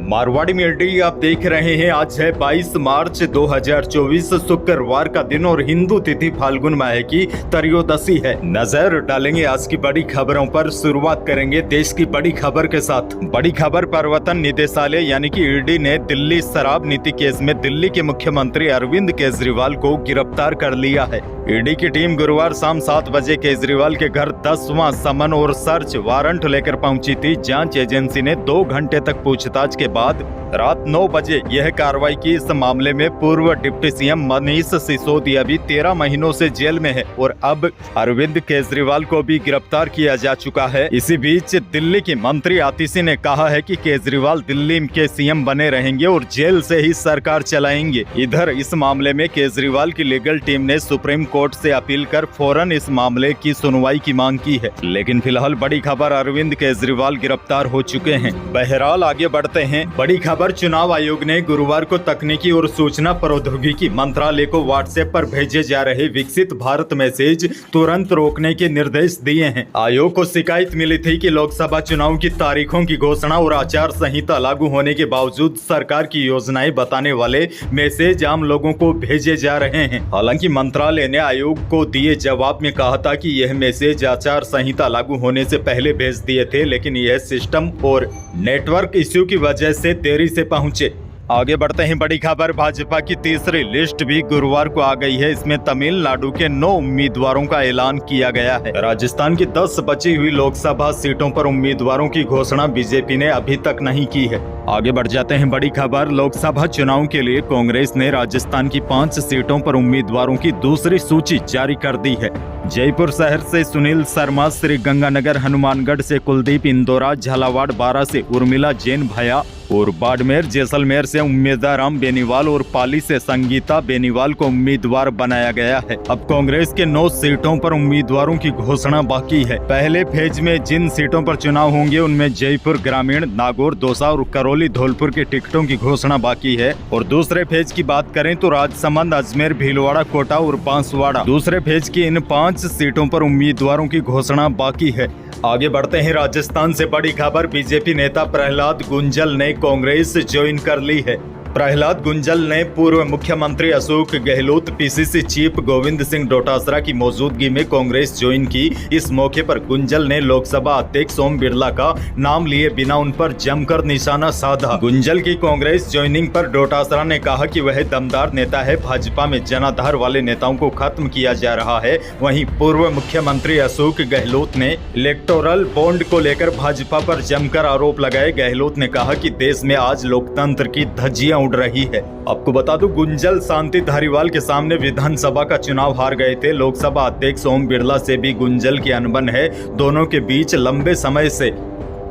Marwari media आप देख रहे हैं। आज है 22 मार्च 2024 शुक्रवार का दिन और हिंदू तिथि फाल्गुन माह की त्रयोदशी है। नजर डालेंगे आज की बड़ी खबरों पर। शुरुआत करेंगे देश की बड़ी खबर के साथ। बड़ी खबर, प्रवर्तन निदेशालय यानी कि ईडी ने दिल्ली शराब नीति केस में दिल्ली के मुख्यमंत्री अरविंद केजरीवाल को गिरफ्तार कर लिया है। ईडी की टीम गुरुवार शाम 7 बजे केजरीवाल के घर 10वां समन और सर्च वारंट लेकर पहुंची थी। जांच एजेंसी ने 2 घंटे तक पूछताछ के बाद रात 9 बजे यह कार्रवाई की। इस मामले में पूर्व डिप्टी सीएम मनीष सिसोदिया भी 13 महीनों से जेल में है और अब अरविंद केजरीवाल को भी गिरफ्तार किया जा चुका है। इसी बीच दिल्ली की मंत्री आतिशी ने कहा है कि केजरीवाल दिल्ली के सीएम बने रहेंगे और जेल से ही सरकार चलाएंगे। इधर इस मामले में केजरीवाल की लीगल टीम ने सुप्रीम कोर्ट से अपील कर फौरन इस मामले की सुनवाई की मांग की है। लेकिन फिलहाल बड़ी खबर, अरविंद केजरीवाल गिरफ्तार हो चुके हैं। बहरहाल आगे बढ़ते हैं। बड़ी खबर, चुनाव आयोग ने गुरुवार को तकनीकी और सूचना प्रौद्योगिकी मंत्रालय को व्हाट्सएप पर भेजे जा रहे विकसित भारत मैसेज तुरंत रोकने के निर्देश दिए हैं। आयोग को शिकायत मिली थी कि लोकसभा चुनाव की तारीखों की घोषणा और आचार संहिता लागू होने के बावजूद सरकार की योजनाएं बताने वाले मैसेज आम लोगों को भेजे जा रहे हैं। हालांकि मंत्रालय ने आयोग को दिए जवाब में कहा था कि यह मैसेज आचार संहिता लागू होने से पहले भेज दिए थे, लेकिन यह सिस्टम और नेटवर्क इश्यू की वजह से देरी से पहुंचे। आगे बढ़ते हैं। बड़ी खबर, भाजपा की तीसरी लिस्ट भी गुरुवार को आ गई है। इसमें तमिलनाडु के 9 उम्मीदवारों का ऐलान किया गया है। राजस्थान की 10 बची हुई लोकसभा सीटों पर उम्मीदवारों की घोषणा बीजेपी ने अभी तक नहीं की है। आगे बढ़ जाते हैं। बड़ी खबर, लोकसभा चुनाव के लिए कांग्रेस ने राजस्थान की 5 सीटों पर उम्मीदवारों की दूसरी सूची जारी कर दी है। जयपुर शहर से सुनील शर्मा, श्री गंगानगर हनुमानगढ़ से कुलदीप इंदौरा, झालावाड़ 12 से उर्मिला जैन भया और बाड़मेर जैसलमेर से उम्मीदवार बेनीवाल और पाली से संगीता बेनीवाल को उम्मीदवार बनाया गया है। अब कांग्रेस के 9 सीटों पर उम्मीदवारों की घोषणा बाकी है। पहले फेज में जिन सीटों पर चुनाव होंगे उनमें जयपुर ग्रामीण, नागौर, दौसा और करौली धौलपुर की टिकटों की घोषणा बाकी है। और दूसरे फेज की बात करें तो राजसमंद, अजमेर, भीलवाड़ा, कोटा और बांसवाड़ा, दूसरे फेज की इन 5 सीटों पर उम्मीदवारों की घोषणा बाकी है। आगे बढ़ते हैं। राजस्थान से बड़ी खबर, बीजेपी नेता प्रहलाद गुंजल ने कांग्रेस ज्वाइन कर ली है। प्रहलाद गुंजल ने पूर्व मुख्यमंत्री अशोक गहलोत, पीसीसी चीफ गोविंद सिंह डोटासरा की मौजूदगी में कांग्रेस ज्वाइन की। इस मौके पर गुंजल ने लोकसभा अध्यक्ष ओम बिरला का नाम लिए बिना उन पर जमकर निशाना साधा। गुंजल की कांग्रेस ज्वाइनिंग पर डोटासरा ने कहा कि वह दमदार नेता है। भाजपा में जनाधार वाले नेताओं को खत्म किया जा रहा है। वहीं पूर्व मुख्यमंत्री अशोक गहलोत ने इलेक्टोरल बॉन्ड को लेकर भाजपा पर जमकर आरोप लगाए। गहलोत ने कहा कि देश में आज लोकतंत्र की धज्जियां उड़ रही है। आपको बता दूं, गुंजल शांति धारीवाल के सामने विधानसभा का चुनाव हार गए थे। लोकसभा अध्यक्ष ओम बिरला से भी गुंजल की अनबन है। दोनों के बीच लंबे समय से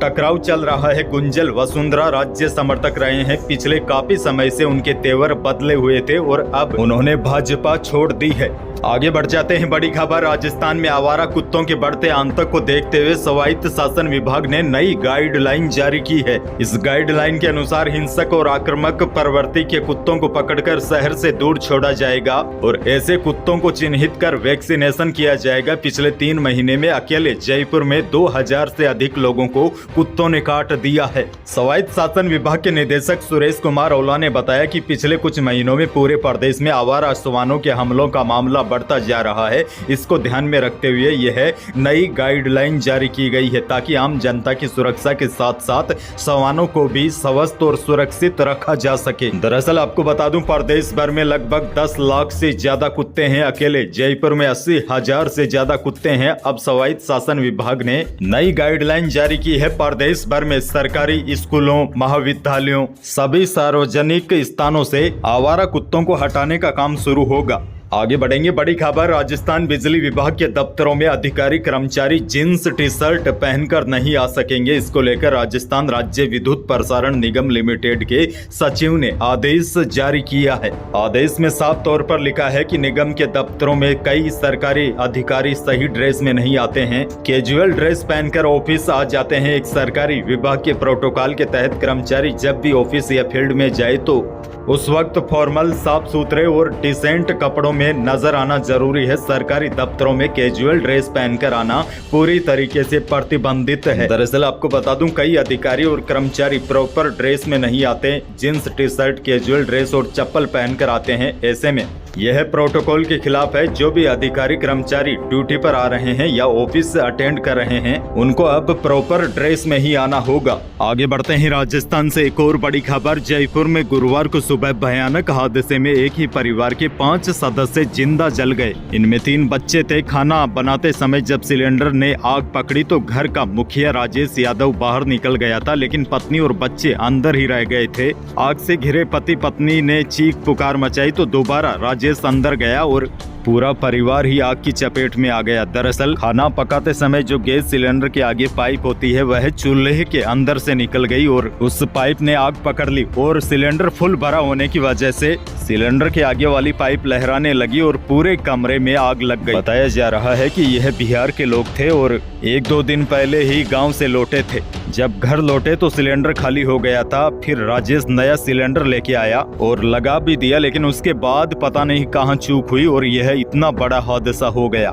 टकराव चल रहा है। गुंजल वसुंधरा राज्य समर्थक रहे हैं। पिछले काफी समय से उनके तेवर बदले हुए थे और अब उन्होंने भाजपा छोड़ दी है। आगे बढ़ जाते हैं। बड़ी खबर, राजस्थान में आवारा कुत्तों के बढ़ते आतंक को देखते हुए स्वायत्त शासन विभाग ने नई गाइडलाइन जारी की है। इस गाइडलाइन के अनुसार हिंसक और आक्रामक प्रवृत्ति के कुत्तों को पकड़कर शहर से दूर छोड़ा जाएगा और ऐसे कुत्तों को चिन्हित कर वैक्सीनेशन किया जाएगा। पिछले 3 महीने में अकेले जयपुर में 2000 से अधिक लोगों को कुत्तों ने काट दिया है। स्वायत्त शासन विभाग के निदेशक सुरेश कुमार ओला ने बताया कि पिछले कुछ महीनों में पूरे प्रदेश में आवारा श्वानों के हमलों का मामला बढ़ता जा रहा है। इसको ध्यान में रखते हुए यह नई गाइडलाइन जारी की गई है ताकि आम जनता की सुरक्षा के साथ साथ श्वानों को भी स्वस्थ और सुरक्षित रखा जा सके। दरअसल आपको बता दूं, प्रदेश भर में लगभग 10 लाख से ज्यादा कुत्ते हैं। अकेले जयपुर में 80,000 से ज्यादा कुत्ते हैं। अब स्वायत्त शासन विभाग ने नई गाइडलाइन जारी की है। प्रदेश भर में सरकारी स्कूलों, महाविद्यालयों, सभी सार्वजनिक स्थानों से आवारा कुत्तों को हटाने का काम शुरू होगा। आगे बढ़ेंगे। बड़ी खबर, राजस्थान बिजली विभाग के दफ्तरों में अधिकारी कर्मचारी जींस टी शर्ट पहनकर नहीं आ सकेंगे। इसको लेकर राजस्थान राज्य विद्युत प्रसारण निगम लिमिटेड के सचिव ने आदेश जारी किया है। आदेश में साफ तौर पर लिखा है कि निगम के दफ्तरों में कई सरकारी अधिकारी सही ड्रेस में नहीं आते हैं, कैजुअल ड्रेस पहनकर ऑफिस आ जाते हैं। एक सरकारी विभाग के प्रोटोकॉल के तहत कर्मचारी जब भी ऑफिस या फील्ड में जाए तो उस वक्त फॉर्मल, साफ सुथरे और डिसेंट कपड़ों में नजर आना जरूरी है। सरकारी दफ्तरों में कैजुअल ड्रेस पहनकर आना पूरी तरीके से प्रतिबंधित है। दरअसल आपको बता दूं, कई अधिकारी और कर्मचारी प्रॉपर ड्रेस में नहीं आते, jeans T shirt, casual dress और चप्पल पहनकर आते हैं। ऐसे में यह प्रोटोकॉल के खिलाफ है। जो भी अधिकारी कर्मचारी ड्यूटी पर आ रहे हैं या ऑफिस अटेंड कर रहे हैं, उनको अब प्रॉपर ड्रेस में ही आना होगा। आगे बढ़ते हैं राजस्थान से एक और बड़ी खबर। जयपुर में गुरुवार को सुबह भयानक हादसे में एक ही परिवार के 5 सदस्य जिंदा जल गए। इनमें 3 बच्चे थे। खाना बनाते समय जब सिलेंडर ने आग पकड़ी तो घर का मुखिया राजेश यादव बाहर निकल गया था, लेकिन पत्नी और बच्चे अंदर ही रह गए थे। आग से घिरे पति पत्नी ने चीख पुकार मचाई तो दोबारा राजेश अंदर गया और पूरा परिवार ही आग की चपेट में आ गया। दरअसल खाना पकाते समय जो गैस सिलेंडर के आगे पाइप होती है, वह चूल्हे के अंदर से निकल गई और उस पाइप ने आग पकड़ ली और सिलेंडर फुल भरा होने की वजह से सिलेंडर के आगे वाली पाइप लहराने लगी और पूरे कमरे में आग लग गई। बताया जा रहा है कि यह बिहार के लोग थे और 1-2 दिन पहले ही गाँव से लौटे थे। जब घर लौटे तो सिलेंडर खाली हो गया था। फिर राजेश नया सिलेंडर लेके आया और लगा भी दिया, लेकिन उसके बाद पता नहीं कहाँ चूक हुई और यह इतना बड़ा हादसा हो गया।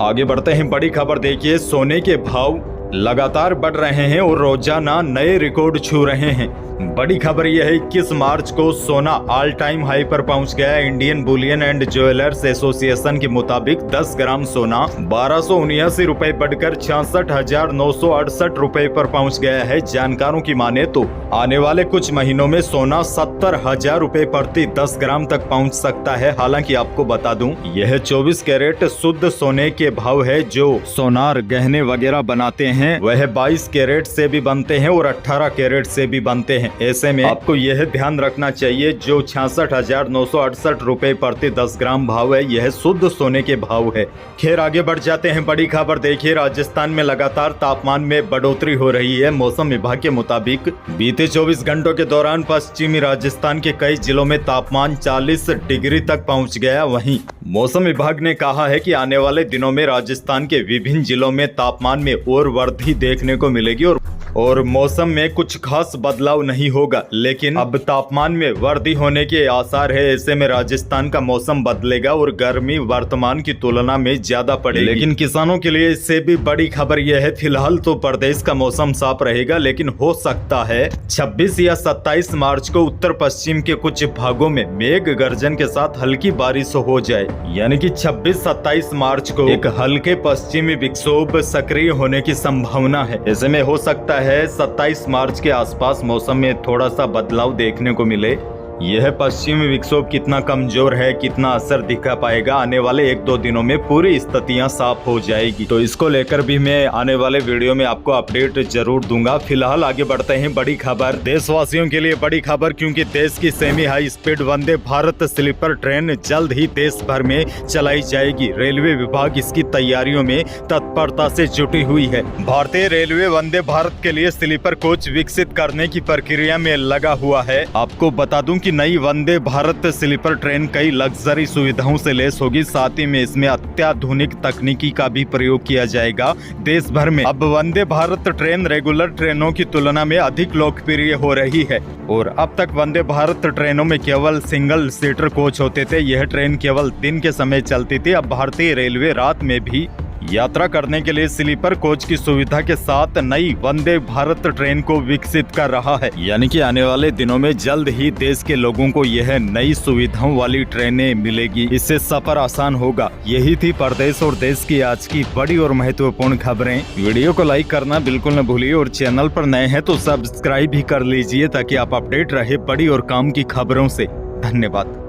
आगे बढ़ते हैं, बड़ी खबर देखिए। सोने के भाव लगातार बढ़ रहे हैं और रोजाना नए रिकॉर्ड छू रहे हैं। बड़ी खबर यह है, 21 मार्च को सोना ऑल टाइम हाई पर पहुंच गया। Indian Boolean and jewellers association के मुताबिक 10 ग्राम सोना 1279 रुपए बढ़कर 66,968 रुपए पर पहुंच गया है। जानकारों की माने तो आने वाले कुछ महीनों में सोना 70,000 रुपए प्रति 10 ग्राम तक पहुंच सकता है। हालांकि आपको बता दूं, यह 24 कैरेट शुद्ध सोने के भाव है। जो सोनार गहने वगैरह बनाते हैं वह 22 कैरेट से भी बनते हैं और 18 कैरेट से भी बनते हैं। ऐसे में आपको यह ध्यान रखना चाहिए, जो 66,968 रुपए प्रति 10 ग्राम भाव है, यह शुद्ध सोने के भाव है। खैर आगे बढ़ जाते हैं, बड़ी खबर देखिए। राजस्थान में लगातार तापमान में बढ़ोतरी हो रही है। मौसम विभाग के मुताबिक बीते 24 घंटों के दौरान पश्चिमी राजस्थान के कई जिलों में तापमान 40 डिग्री तक पहुंच गया। वहीं मौसम विभाग ने कहा है कि आने वाले दिनों में राजस्थान के विभिन्न जिलों में तापमान में और वृद्धि देखने को मिलेगी और मौसम में कुछ खास बदलाव नहीं होगा, लेकिन अब तापमान में वृद्धि होने के आसार है। ऐसे में राजस्थान का मौसम बदलेगा और गर्मी वर्तमान की तुलना में ज्यादा पड़ेगी। लेकिन किसानों के लिए इससे भी बड़ी खबर यह है, फिलहाल तो प्रदेश का मौसम साफ रहेगा, लेकिन हो सकता है 26 या 27 मार्च को उत्तर पश्चिम के कुछ भागों में मेघ गर्जन के साथ हल्की बारिश हो जाए। यानी कि 26-27 मार्च को एक हल्के पश्चिमी विक्षोभ सक्रिय होने की संभावना है। ऐसे में हो सकता है 27 मार्च के आसपास मौसम में थोड़ा सा बदलाव देखने को मिले। यह पश्चिमी विक्षोभ कितना कमजोर है, कितना असर दिखा पाएगा, आने वाले 1-2 दिनों में पूरी स्थितियां साफ हो जाएगी। तो इसको लेकर भी मैं आने वाले वीडियो में आपको अपडेट जरूर दूंगा। फिलहाल आगे बढ़ते हैं, बड़ी खबर देशवासियों के लिए बड़ी खबर, क्योंकि देश की semi high speed Vande Bharat sleeper train जल्द ही देश भर में चलाई जाएगी। रेलवे विभाग इसकी तैयारियों में तत्परता से जुटी हुई है। भारतीय रेलवे वंदे भारत के लिए स्लीपर कोच विकसित करने की प्रक्रिया में लगा हुआ है। आपको बता दूं कि नई वंदे भारत स्लीपर ट्रेन कई लग्जरी सुविधाओं से लैस होगी। साथ ही में इसमें अत्याधुनिक तकनीकी का भी प्रयोग किया जाएगा। देश भर में अब वंदे भारत ट्रेन रेगुलर ट्रेनों की तुलना में अधिक लोकप्रिय हो रही है और अब तक वंदे भारत ट्रेनों में केवल सिंगल सीटर कोच होते थे। यह ट्रेन केवल दिन के समय चलती थी। अब भारतीय रेलवे रात में भी यात्रा करने के लिए स्लीपर कोच की सुविधा के साथ नई वंदे भारत ट्रेन को विकसित कर रहा है। यानी कि आने वाले दिनों में जल्द ही देश के लोगों को यह नई सुविधाओं वाली ट्रेनें मिलेगी। इससे सफर आसान होगा। यही थी प्रदेश और देश की आज की बड़ी और महत्वपूर्ण खबरें। वीडियो को लाइक करना बिल्कुल न भूलिए और चैनल पर नए हैं तो सब्सक्राइब भी कर लीजिए, ताकि आप अपडेट रहे बड़ी और काम की खबरों से। धन्यवाद।